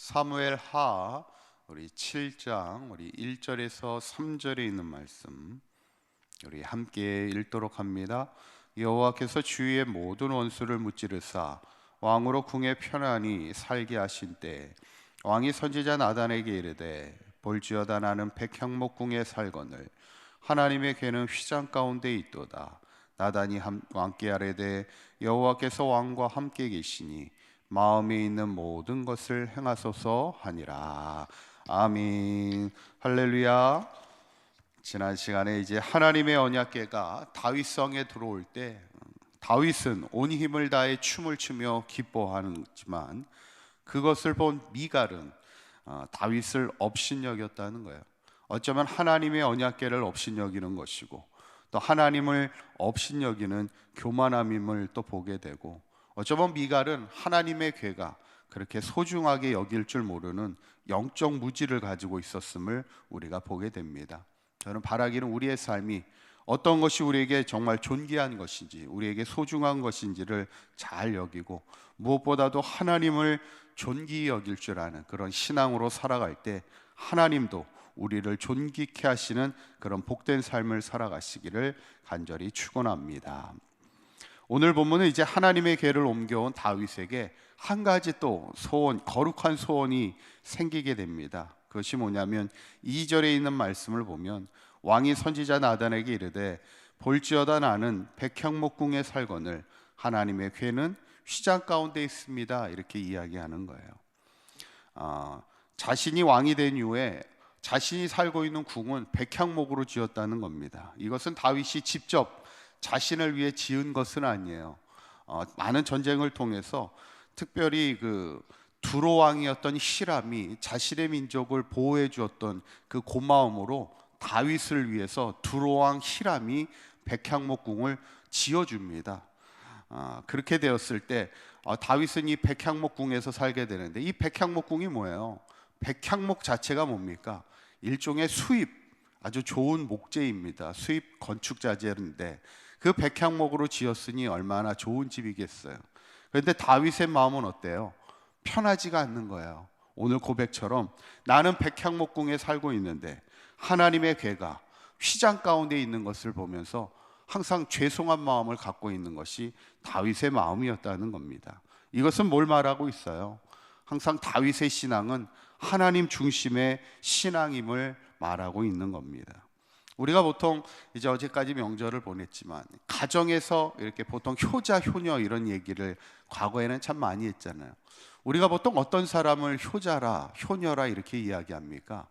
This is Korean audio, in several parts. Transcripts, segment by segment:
사무엘하 우리 7장 우리 1절에서 3절에 있는 말씀 우리 함께 읽도록 합니다. 여호와께서 주위의 모든 원수를 무찌르사 왕으로 궁에 편안히 살게 하신 때 왕이 선지자 나단에게 이르되 볼지어다 나는 백향목 궁에 살거늘 하나님의 궤는 휘장 가운데 있도다. 나단이 왕께 아뢰되 여호와께서 왕과 함께 계시니 마음에 있는 모든 것을 행하소서 하니라. 아멘. 할렐루야. 지난 시간에 이제 하나님의 언약궤가 다윗성에 들어올 때 다윗은 온 힘을 다해 춤을 추며 기뻐하지만 그것을 본 미갈은 다윗을 업신여겼다는 거예요. 어쩌면 하나님의 언약궤를 업신여기는 것이고 또 하나님을 업신여기는 교만함임을 또 보게 되고, 어쩌면 미갈은 하나님의 궤가 그렇게 소중하게 여길 줄 모르는 영적 무지를 가지고 있었음을 우리가 보게 됩니다. 저는 바라기는 우리의 삶이 어떤 것이 우리에게 정말 존귀한 것인지, 우리에게 소중한 것인지를 잘 여기고 무엇보다도 하나님을 존귀히 여길 줄 아는 그런 신앙으로 살아갈 때 하나님도 우리를 존귀케 하시는 그런 복된 삶을 살아가시기를 간절히 축원합니다. 오늘 본문은 이제 하나님의 궤를 옮겨온 다윗에게 한 가지 또 소원, 거룩한 소원이 생기게 됩니다. 그것이 뭐냐면 2절에 있는 말씀을 보면 왕이 선지자 나단에게 이르되 볼지어다 나는 백향목 궁에 살거늘 하나님의 궤는 휘장 가운데 있습니다. 이렇게 이야기하는 거예요. 자신이 왕이 된 이후에 자신이 살고 있는 궁은 백향목으로 지었다는 겁니다. 이것은 다윗이 직접 자신을 위해 지은 것은 아니에요. 많은 전쟁을 통해서 특별히 두로 왕이었던 히람이 자신의 민족을 보호해 주었던 그 고마움으로 다윗을 위해서 두로 왕 히람이 백향목 궁을 지어줍니다. 그렇게 되었을 때 다윗은 이 백향목 궁에서 살게 되는데, 이 백향목 궁이 뭐예요? 백향목 자체가 뭡니까? 일종의 수입, 아주 좋은 목재입니다. 수입 건축 자재인데 그 백향목으로 지었으니 얼마나 좋은 집이겠어요. 그런데 다윗의 마음은 어때요? 편하지가 않는 거예요. 오늘 고백처럼 나는 백향목 궁에 살고 있는데 하나님의 궤가 휘장 가운데 있는 것을 보면서 항상 죄송한 마음을 갖고 있는 것이 다윗의 마음이었다는 겁니다. 이것은 뭘 말하고 있어요? 항상 다윗의 신앙은 하나님 중심의 신앙임을 말하고 있는 겁니다. 우리가 보통 이제 어제까지 명절을 보냈지만 가정에서 이렇게 보통 효자, 효녀 이런 얘기를 과거에는 참 많이 했잖아요. 우리가 보통 어떤 사람을 효자라, 효녀라 이렇게 이야기합니까?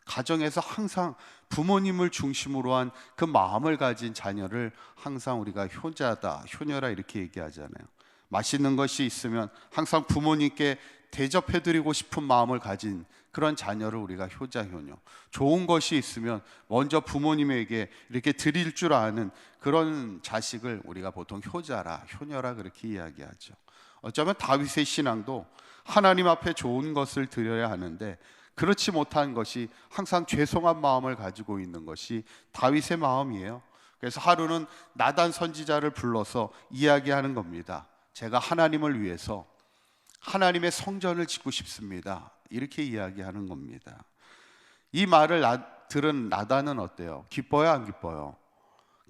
가정에서 항상 부모님을 중심으로 한 그 마음을 가진 자녀를 항상 우리가 효자다, 효녀라 이렇게 얘기하잖아요. 맛있는 것이 있으면 항상 부모님께 대접해드리고 싶은 마음을 가진 그런 자녀를 우리가 효자, 효녀. 좋은 것이 있으면 먼저 부모님에게 이렇게 드릴 줄 아는 그런 자식을 우리가 보통 효자라, 효녀라 그렇게 이야기하죠. 어쩌면 다윗의 신앙도 하나님 앞에 좋은 것을 드려야 하는데 그렇지 못한 것이 항상 죄송한 마음을 가지고 있는 것이 다윗의 마음이에요. 그래서 하루는 나단 선지자를 불러서 이야기하는 겁니다. 제가 하나님을 위해서 하나님의 성전을 짓고 싶습니다. 이렇게 이야기하는 겁니다. 이 말을 들은 나단은 어때요? 기뻐요, 안 기뻐요?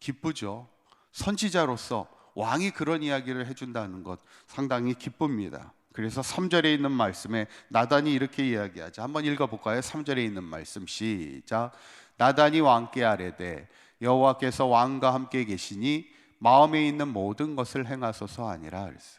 기쁘죠. 선지자로서 왕이 그런 이야기를 해준다는 것 상당히 기쁩니다. 그래서 3절에 있는 말씀에 나단이 이렇게 이야기하죠. 한번 읽어볼까요? 3절에 있는 말씀 시작. 나단이 왕께 아뢰되 여호와께서 왕과 함께 계시니 마음에 있는 모든 것을 행하소서 하니라 그랬어요.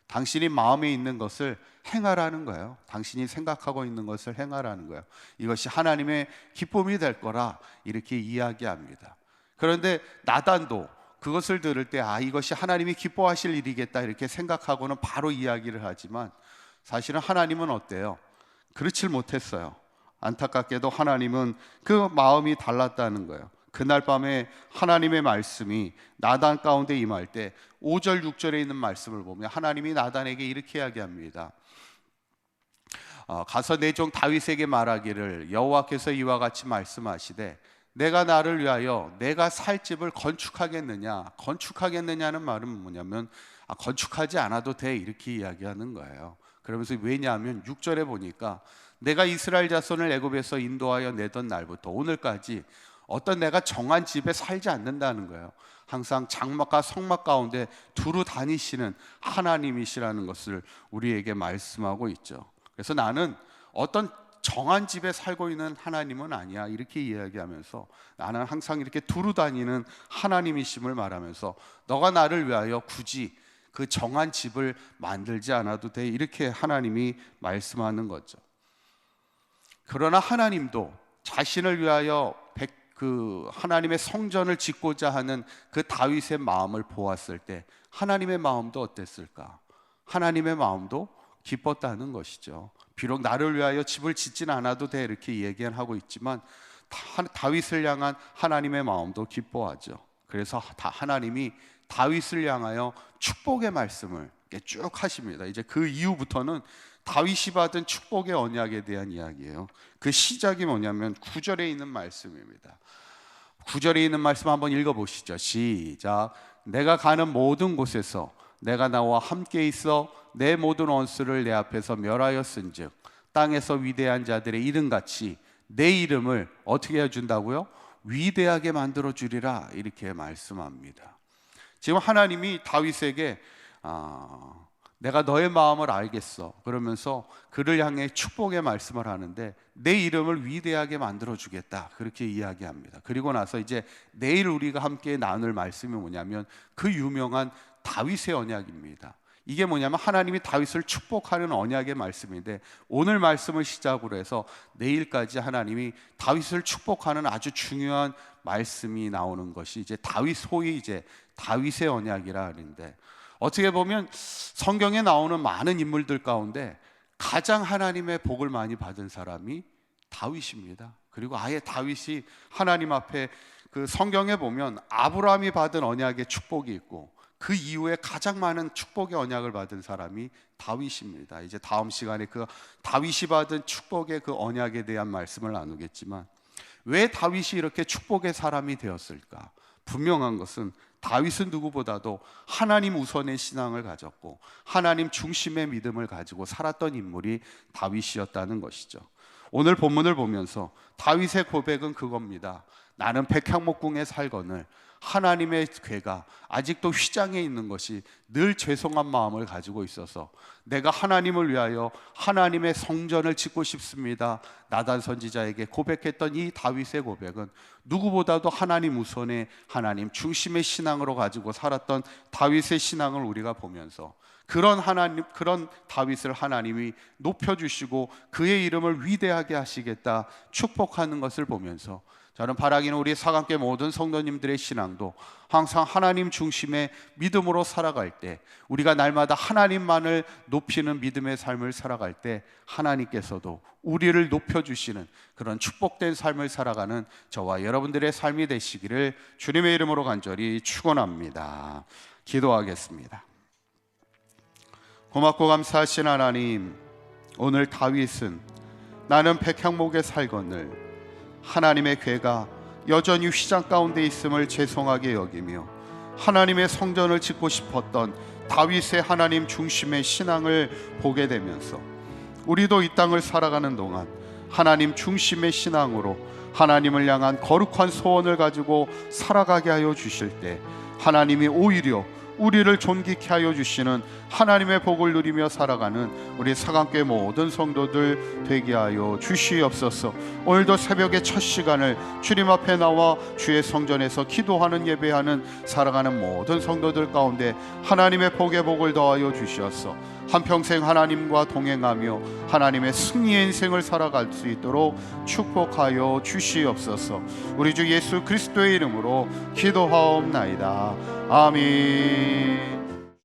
당신이 마음에 있는 것을 행하라는 거예요. 당신이 생각하고 있는 것을 행하라는 거예요. 이것이 하나님의 기쁨이 될 거라 이렇게 이야기합니다. 그런데 나단도 그것을 들을 때 이것이 하나님이 기뻐하실 일이겠다 이렇게 생각하고는 바로 이야기를 하지만 사실은 하나님은 어때요? 그렇지 못했어요. 안타깝게도 하나님은 그 마음이 달랐다는 거예요. 그날 밤에 하나님의 말씀이 나단 가운데 임할 때 5절 6절에 있는 말씀을 보면 하나님이 나단에게 이렇게 이야기합니다. 가서 내 종 다윗에게 말하기를 여호와께서 이와 같이 말씀하시되 내가 나를 위하여 내가 살 집을 건축하겠느냐. 건축하겠느냐는 말은 뭐냐면 건축하지 않아도 돼 이렇게 이야기하는 거예요. 그러면서 왜냐하면 6절에 보니까 내가 이스라엘 자손을 애굽에서 인도하여 내던 날부터 오늘까지 어떤 내가 정한 집에 살지 않는다는 거예요. 항상 장막과 성막 가운데 두루 다니시는 하나님이시라는 것을 우리에게 말씀하고 있죠. 그래서 나는 어떤 정한 집에 살고 있는 하나님은 아니야, 이렇게 이야기하면서 나는 항상 이렇게 두루 다니는 하나님이심을 말하면서 너가 나를 위하여 굳이 그 정한 집을 만들지 않아도 돼, 이렇게 하나님이 말씀하는 거죠. 그러나 하나님도 자신을 위하여 그 하나님의 성전을 짓고자 하는 그 다윗의 마음을 보았을 때 하나님의 마음도 어땠을까? 하나님의 마음도 기뻤다는 것이죠. 비록 나를 위하여 집을 짓진 않아도 돼, 이렇게 얘기하고 있지만 다윗을 향한 하나님의 마음도 기뻐하죠. 그래서 하나님이 다윗을 향하여 축복의 말씀을 쭉 하십니다. 이제 그 이후부터는 다윗이 받은 축복의 언약에 대한 이야기예요. 그 시작이 뭐냐면 9절에 있는 말씀입니다. 9절에 있는 말씀 한번 읽어보시죠. 시작. 내가 가는 모든 곳에서 내가 나와 함께 있어 내 모든 원수를 내 앞에서 멸하였은즉 땅에서 위대한 자들의 이름같이 내 이름을 어떻게 해준다고요? 위대하게 만들어주리라, 이렇게 말씀합니다. 지금 하나님이 다윗에게 내가 너의 마음을 알겠어, 그러면서 그를 향해 축복의 말씀을 하는데 내 이름을 위대하게 만들어주겠다, 그렇게 이야기합니다. 그리고 나서 이제 내일 우리가 함께 나눌 말씀이 뭐냐면 그 유명한 다윗의 언약입니다. 이게 뭐냐면 하나님이 다윗을 축복하는 언약의 말씀인데 오늘 말씀을 시작으로 해서 내일까지 하나님이 다윗을 축복하는 아주 중요한 말씀이 나오는 것이 이제 소위 이제 다윗의 언약이라 하는데, 어떻게 보면 성경에 나오는 많은 인물들 가운데 가장 하나님의 복을 많이 받은 사람이 다윗입니다. 그리고 아예 다윗이 하나님 앞에 그 성경에 보면 아브라함이 받은 언약의 축복이 있고 그 이후에 가장 많은 축복의 언약을 받은 사람이 다윗입니다. 이제 다음 시간에 그 다윗이 받은 축복의 그 언약에 대한 말씀을 나누겠지만 왜 다윗이 이렇게 축복의 사람이 되었을까? 분명한 것은 다윗은 누구보다도 하나님 우선의 신앙을 가졌고 하나님 중심의 믿음을 가지고 살았던 인물이 다윗이었다는 것이죠. 오늘 본문을 보면서 다윗의 고백은 그겁니다. 나는 백향목궁에 살거늘 하나님의 궤가 아직도 휘장에 있는 것이 늘 죄송한 마음을 가지고 있어서 내가 하나님을 위하여 하나님의 성전을 짓고 싶습니다, 나단 선지자에게 고백했던 이 다윗의 고백은 누구보다도 하나님 우선의 하나님 중심의 신앙으로 가지고 살았던 다윗의 신앙을 우리가 보면서 그런 다윗을 하나님이 높여주시고 그의 이름을 위대하게 하시겠다 축복하는 것을 보면서 저는 바라기는 우리 사강교회 모든 성도님들의 신앙도 항상 하나님 중심의 믿음으로 살아갈 때, 우리가 날마다 하나님만을 높이는 믿음의 삶을 살아갈 때 하나님께서도 우리를 높여주시는 그런 축복된 삶을 살아가는 저와 여러분들의 삶이 되시기를 주님의 이름으로 간절히 축원합니다. 기도하겠습니다. 고맙고 감사하신 하나님, 오늘 다윗은 나는 백향목에 살거늘 하나님의 궤가 여전히 휘장 가운데 있음을 죄송하게 여기며 하나님의 성전을 짓고 싶었던 다윗의 하나님 중심의 신앙을 보게 되면서 우리도 이 땅을 살아가는 동안 하나님 중심의 신앙으로 하나님을 향한 거룩한 소원을 가지고 살아가게 하여 주실 때 하나님이 오히려 우리를 존귀케 하여 주시는 하나님의 복을 누리며 살아가는 우리 사강교회 모든 성도들 되게 하여 주시옵소서. 오늘도 새벽의 첫 시간을 주님 앞에 나와 주의 성전에서 기도하는 예배하는 살아가는 모든 성도들 가운데 하나님의 복의 복을 더하여 주시옵소서. 한평생 하나님과 동행하며 하나님의 승리의 인생을 살아갈 수 있도록 축복하여 주시옵소서. 우리 주 예수 그리스도의 이름으로 기도하옵나이다. 아멘.